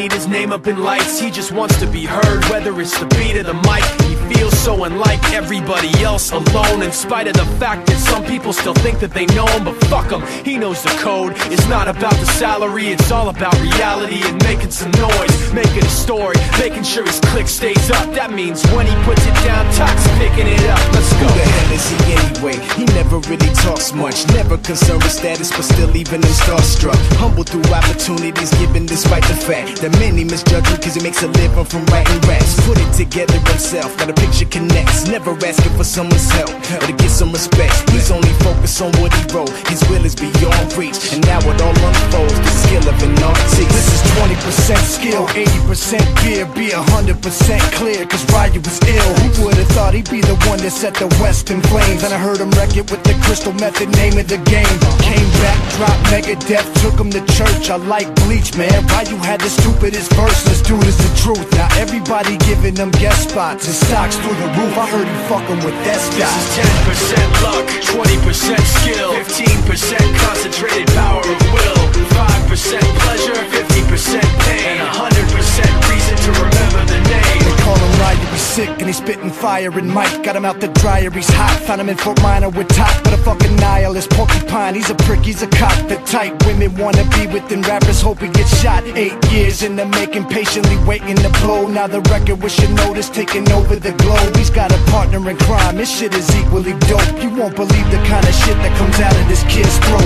need his name up in lights. He just wants to be heard, whether it's the beat of the mic. He feels so unlike everybody else, alone, in spite of the fact that some people still think that they know him. But fuck him, he knows the code. It's not about the salary, it's all about reality and making some noise, making a story, making sure his click stays up. That means when he puts it down, Tox picking it up. Let's go. Who the hell is he anyway? He never really talks much, never concerned with status, but still leaving him starstruck. Humble through opportunities, given despite the fact that many misjudge him cause he makes a living from writing raps. Put it together himself, got a picture connects, never asking for someone's help or to get some respect. He's only focused on what he wrote, his will is beyond reach, and now it all unfolds, the skill of an artist. This is 20% skill, 80% gear, be 100% clear, cause Ryu was ill. Who would've thought he'd be the one that set the West in flames? And I heard him wreck it with the Crystal Method, name of the game. Came back, dropped Megadeth, took him to church. I like Bleach, man. Ryu had the stupidest verse, this dude is the truth. Now everybody giving them guest spots and stocks through the roof. I heard he fucking with that stock. This is 10% luck, 20% skill, 15% concentrated power of will, 5% pleasure, 50% pain, and 100% reason to remember the name. They call him Ryu, he's sick and he's spitting fire. And Mike got him out the dryer, he's hot. Found him in Fort Minor with top, but a fucking nihilist porcupine. He's a prick, he's a cop. The type women wanna be within rappers, hope he gets shot. 8 years in the making, patiently waiting to blow. Now the record with your notice taking over the globe. He's got a partner in crime, his shit is equally dope. You won't believe the kind of shit that comes out of this kid's throat.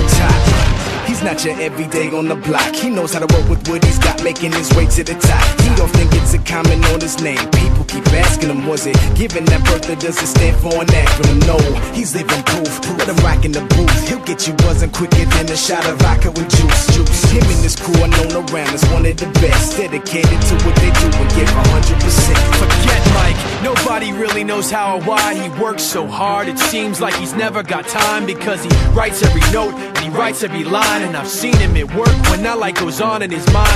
He's not your everyday on the block. He knows how to work with what he's got, making his way to the top. He often gets a comment on his name. People keep asking him, was it given that birth, or does it stand for an acronym? No, he's living proof. Let him rock in the booth. He'll get you buzzing quicker than a shot of vodka with juice. Him and his crew are known around as one of the best, dedicated to what they do and give 100%. Forget Mike, nobody really knows how or why he works so hard. It seems like he's never got time, because he writes every note and he writes every line. And I've seen him at work when that light goes on in his mind.